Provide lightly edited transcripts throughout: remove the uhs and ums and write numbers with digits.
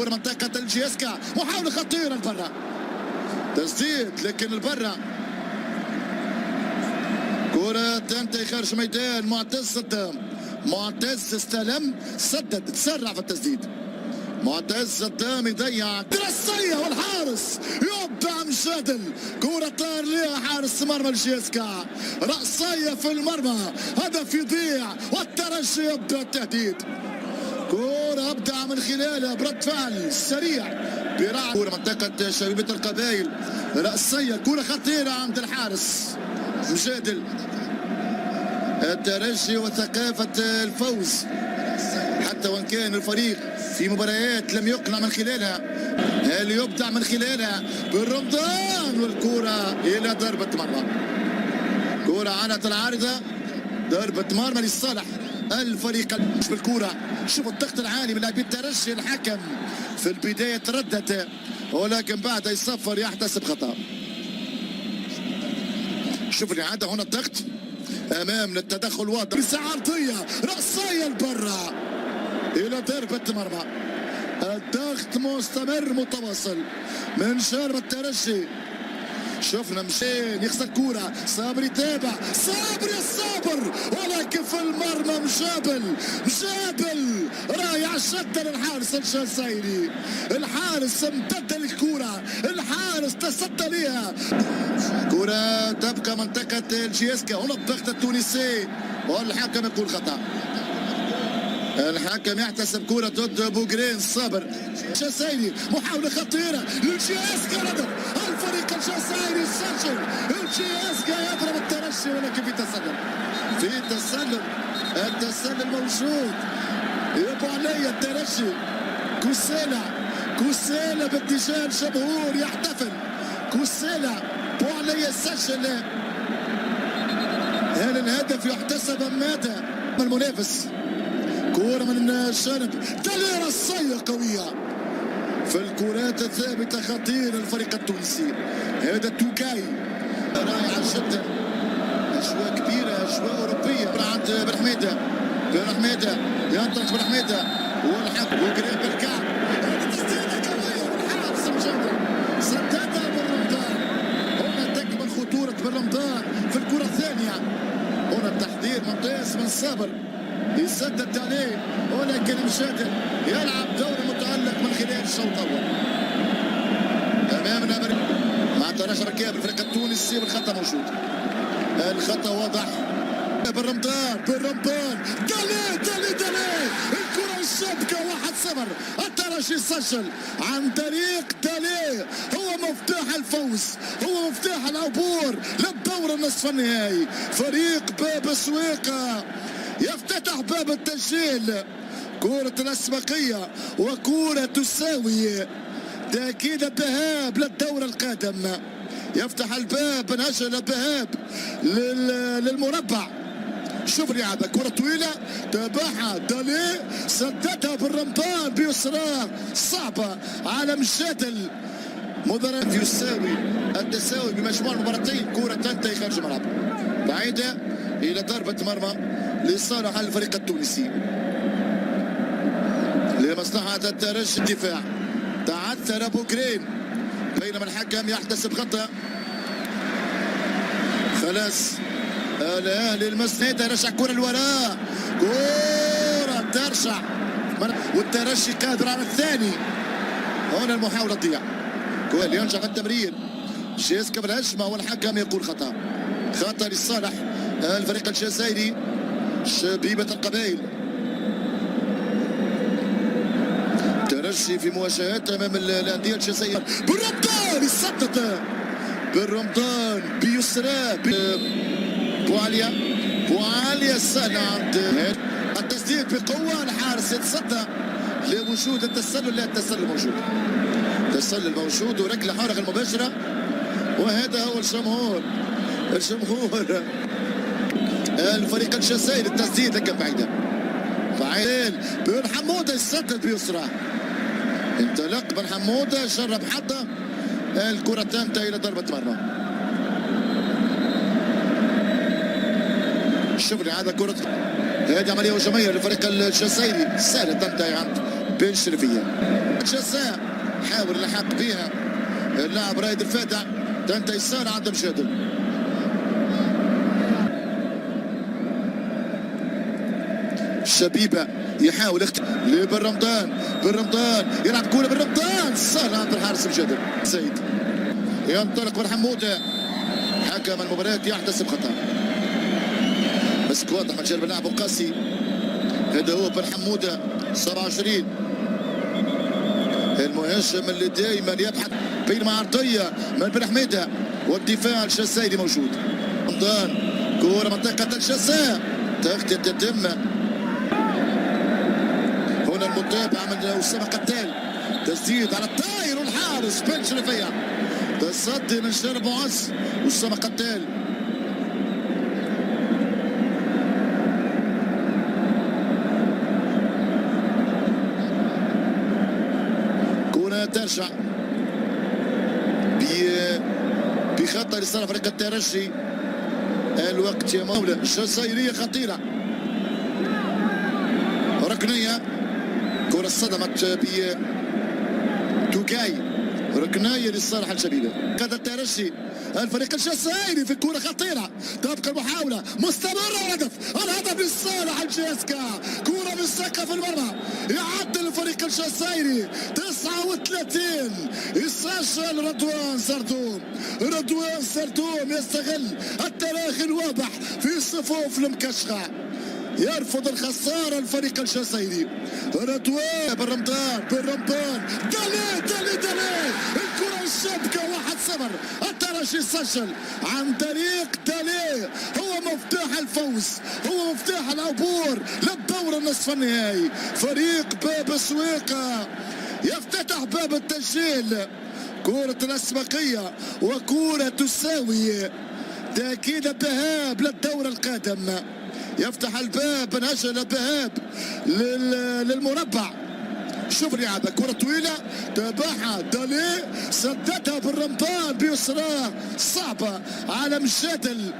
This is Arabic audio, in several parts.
كورة منطقة الجيسكا، محاولة خطيرة لبرا، تسديد لكن البرا، كرة تنتهي خارج ميدان. معتز صدام، معتز استلم، سدد، تسرع في التسديد. معتز صدام يضيع دراسية والحارس يبدع مشادل، كرة طار لها حارس مرمى الجيسكا، رأسية في المرمى، هدف يضيع والترجي يبدأ التهديد. كرة أبدع من خلالها برد فعل سريع براعي، كرة منطقة شبيبة القبائل، رأسية، كرة خطيرة عند الحارس مجادل. الترجي وثقافة الفوز حتى وان كان الفريق في مباريات لم يقنع من خلالها، اللي يبدع من خلالها بالرمضان، والكرة إلى ضربة مرمى. كرة عنت العارضة، ضربة مرمى لصالح الفريق بالكرة. شوف الضغط العالي من لاعبي الترجي، الحكم في البداية تردد ولكن بعد يصفر يحتسب خطأ. شوف الإعادة هنا، الضغط امام التدخل واضح، مساحه عرضيه راسيه لبرا الى ضربه مرمى. الضغط مستمر متواصل من شارب الترجي. شفنا مشين يخسر كوره، صابر يتابع، صابر يا صابر، ولكن في المرمى مجابل رايح شده للحارس الجزائري. الحارس امتد الكوره، الحارس تصدى ليها. كرة تبقى منطقة الجيسكا، هنا الضغط التونسي والحكم يقول خطأ. الحكم يحتسب كرة ضد بوغرين صابر. الجزائري محاولة خطيرة للجيسكا، هدف الفريق الجزائري يسجل. الجيسكا يضرب الترجي ولكن في تسلل، التسلل موجود. يبقى علي الترجي، كوسيلا باتجاه الجمهور يحتفل، كوسيلا بوعلي يسجل. هل الهدف يحتسب ام ماذا؟ المنافس كورة من الجانب، تلي رصية قوية في الكرات الثابتة، خطير الفريق التونسي. هذا توكاي رائع جدا، اجواء كبيرة، اجواء اوروبية عند بن حميدة ينطلق بن حميدة والحق وقريب بالكعب، تسديدة قوية والحارس مجابر سددها بالرمضان. هنا تكمن خطورة بالرمضان في الكرة الثانية. هنا التحضير ممتاز من صابر، يسدد عليه ولكن مشادل يلعب دور متألق من خلال الشوط الأول. أمامنا مع تراجع ركاب الفريق التونسي والخطأ موجود، الخطأ واضح. بالرمضان دالي الكرة الشابكة 1-0. الترجي سجل عن طريق دالي، هو مفتاح الفوز، هو مفتاح العبور للدور النصف النهائي. فريق باب سويقة يفتتح باب التسجيل، كرة الأسبقية وكرة تساوي تأكيد الذهاب للدور القادم. يفتح الباب من أجل الذهاب للمربع. شوف اللعبة، كرة طويلة تابعها دالي، سددها بالرمضان بيسرى صعبة على مجادل. مضاربة يساوي التساوي بمجموع المباراتين، كرة تنتهي خارج الملعب بعيدة إلى ضربة مرمى لصالح الفريق التونسي لمصلحة الترجي. الدفاع تعثر بوغرين بينما الحكم يحتسب خطأ. خلاص الاهلي المسند رجع كرة لوراء، كرة ترجع والترجي قادر على الثاني. هنا المحاولة تضيع، كويل ينجح التمرير، جيسكا بالهجمة والحكم يقول خطأ لصالح الفريق الجزائري شبيبة القبائل. ترجي في مواجهات امام الانديه الجزائريه. بالرمضان يسدد، بالرمضان بيسرى بوعاليا سهله عند التسديد بقوه. الحارس يتصدى لوجود التسلل، لا التسلل موجود وركله حارقه المباشره. وهذا هو الجمهور الفريق الجزائري. التسديد لكن بعيده، بن حموده يسدد بيسرى، انطلاق بن حموده، جرب حظه، الكرة تنتهي الى ضربة مرمى. شوف هذا كرة، هذه عملية هجومية للفريق الجزائري سهلة تنتهي عند بن شرفيه. جزاء حاول اللحاق بها اللاعب رايد الفاتح، تنتهي يسار عند مشادل. شبيبه يحاول لبن رمضان، بن رمضان يلعب كوره، بن رمضان سهل عند الحارس مشادل. سيد ينطلق بن حموده، حكم المباراة يحتسب خطأ. مسك واضح من جانب اللاعب قاسي، هذا هو بن حموده 27 المهاجم اللي دائما يبحث بينما عرضيه من بن حميده والدفاع الجزائري موجود. رمضان كوره منطقه الجزاء، تغطيه تتم هنا. المتابعه من اسامه قتال، تسديد على الطاير والحارس بن شرفيه، تصدي من جانب معز اسامه قتال. ترجع بخطأ لصالح فريق الترجي. الوقت يا مولى، الجزائرية خطيرة، ركنية، كرة صدمت ب توكاي، ركنية لصالح الشبيبة. هذا الترجي الفريق الجزائري في كرة خطيرة، تبقى المحاولة مستمرة، الهدف لصالح الجيسكا، كرة بالسكة في المرمى، يعدل الفريق الجزائري 39، يسجل رضوان سردوم. رضوان سردوم يستغل التراخي الواضح في صفوف المكشخة، يرفض الخسارة الفريق الجزائري. رضوان بن رمضان، بن رمضان دالي الكرة الشابكة 1-0. الترجي سجل عن طريق دالي، هو مفتاح الفوز، هو مفتاح العبور للدور النصف النهائي. فريق باب سويقة يفتتح باب التسجيل، كرة الأسبقية وكرة تساوي تأكيد الذهاب للدور القادم. يفتح الباب من أجل الذهاب للمربع. شوف لعبة، كرة طويلة تابعها دالي، سددها بالرمضان بيسراه، صعبة على مشاتل.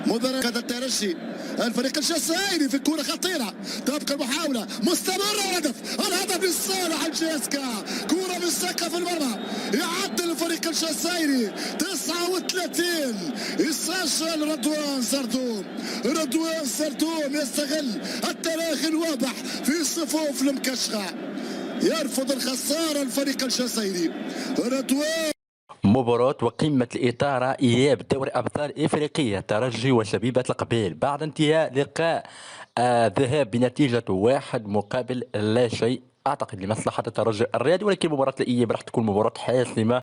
مدرك هذا الترجي الفريق الجزائري في كرة خطيرة، تبقى المحاولة مستمرة، الهدف لصالح الجيسكا، كرة بالسكة في المرمى، يعدل الفريق الجزائري 39، يسجل رضوان سردوم. رضوان سردوم يستغل التراخي الواضح في صفوف المكشخة، يرفض الخسارة الفريق الجزائري. رضوان مباراة وقمة الإثارة إياب دوري أبطال إفريقيا، ترجي وشبيبة القبيل، بعد انتهاء لقاء ذهاب بنتيجة 1-0 أعتقد لمصلحة الترجي الرياضي، ولكن مباراة الإياب راح تكون مباراة حاسمة